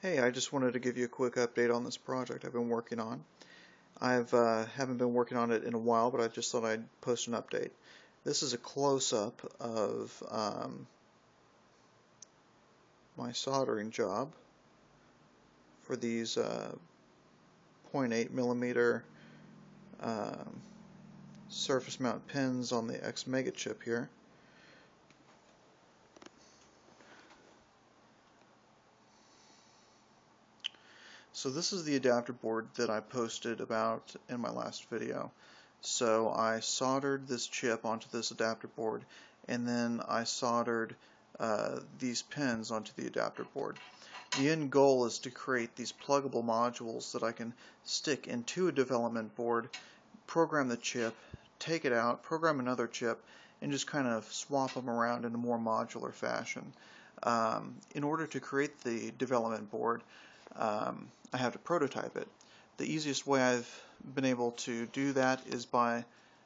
Hey, I just wanted to give you a quick update on this project I've been working on. I've haven't been working on it in a while, but I just thought I'd post an update. This is a close-up of my soldering job for these 0.8 millimeter surface mount pins on the Xmega chip here. So this is the adapter board that I posted about in my last video. So I soldered this chip onto this adapter board, and then I soldered these pins onto the adapter board. The end goal is to create these pluggable modules that I can stick into a development board, program the chip, take it out, program another chip, and just kind of swap them around in a more modular fashion. In order to create the development board, I have to prototype it. The easiest way I've been able to do that is by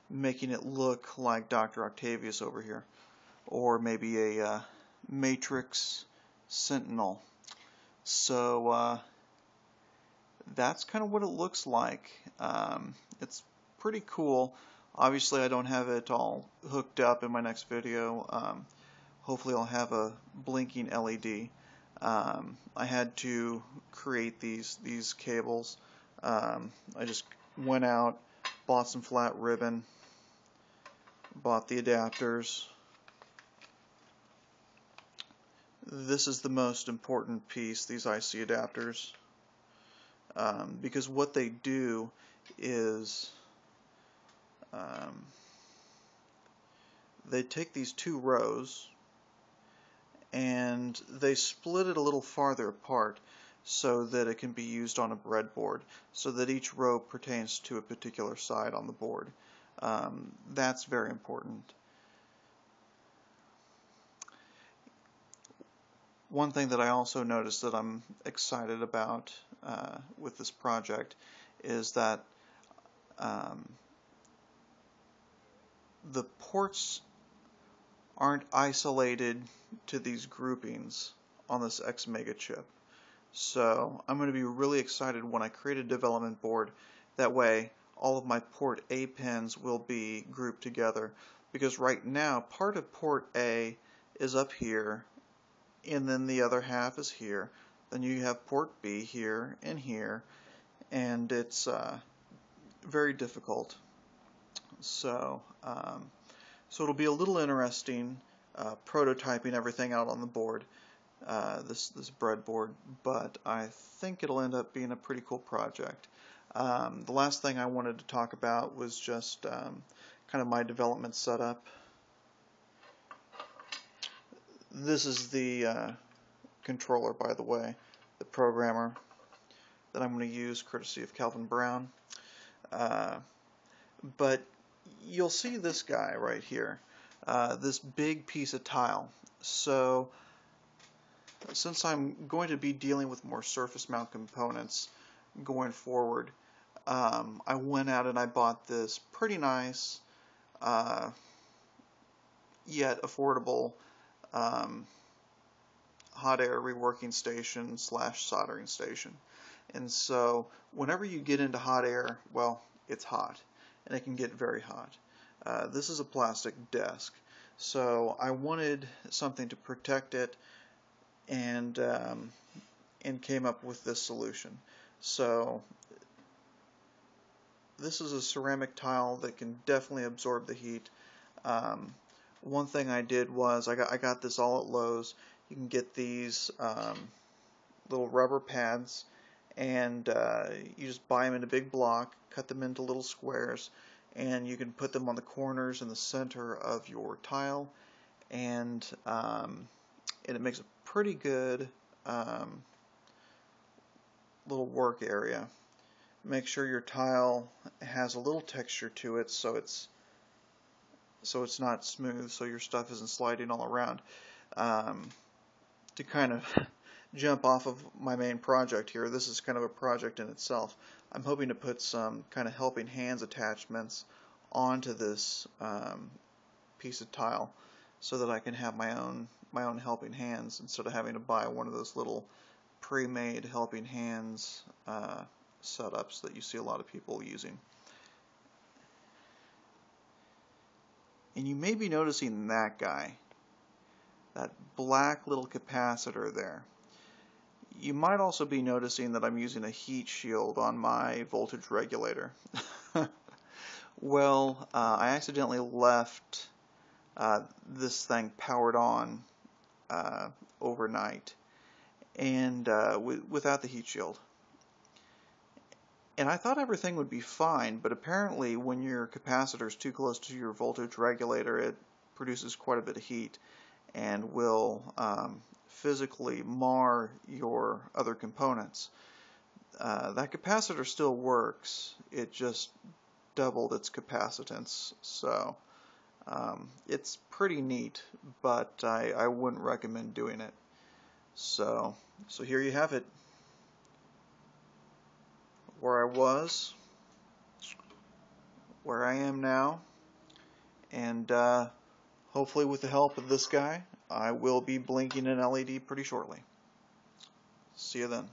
making it look like Dr. Octavius over here, or maybe a matrix sentinel. So that's kind of what it looks like. It's pretty cool. Obviously I don't have it all hooked up in my next video. Hopefully I'll have a blinking LED. I had to create these cables. I just went out, bought some flat ribbon, bought the adapters. This is the most important piece, these IC adapters, because what they do is they take these two rows and they split it a little farther apart so that it can be used on a breadboard, so that each row pertains to a particular side on the board. That's very important. One thing that I also noticed that I'm excited about with this project is that the ports aren't isolated to these groupings on this Xmega chip. So I'm going to be really excited when I create a development board. That way all of my port A pins will be grouped together, because right now part of port A is up here and then the other half is here. Then you have port B here, and it's very difficult. So it'll be a little interesting prototyping everything out on the board, this breadboard, but I think it'll end up being a pretty cool project. The last thing I wanted to talk about was just kind of my development setup. This is the controller, by the way, the programmer that I'm going to use, courtesy of Calvin Brown. But you'll see this guy right here, this big piece of tile. So since I'm going to be dealing with more surface mount components going forward, I went out and I bought this pretty nice yet affordable hot air reworking station / soldering station. And so whenever you get into hot air, well, it's hot, and it can get very hot. This is a plastic desk, so I wanted something to protect it, and came up with this solution. So this is a ceramic tile that can definitely absorb the heat. One thing I did was I got this all at Lowe's. You can get these little rubber pads, and you just buy them in a big block, cut them into little squares, and you can put them on the corners in the center of your tile, and it makes a pretty good little work area. Make sure your tile has a little texture to it, so it's not smooth, so your stuff isn't sliding all around. To kind of jump off of my main project here, this is kind of a project in itself. I'm hoping to put some kind of helping hands attachments onto this piece of tile, so that I can have my own helping hands instead of having to buy one of those little pre-made helping hands setups that you see a lot of people using. And you may be noticing that guy, that black little capacitor there. You might also be noticing that I'm using a heat shield on my voltage regulator. Well, I accidentally left this thing powered on overnight, and without the heat shield. And I thought everything would be fine, but apparently when your capacitor is too close to your voltage regulator, it produces quite a bit of heat and will physically mar your other components. That capacitor still works, it just doubled its capacitance, so it's pretty neat, but I wouldn't recommend doing it. So here you have it. Where I was, where I am now, and hopefully with the help of this guy, I will be blinking an LED pretty shortly. See you then.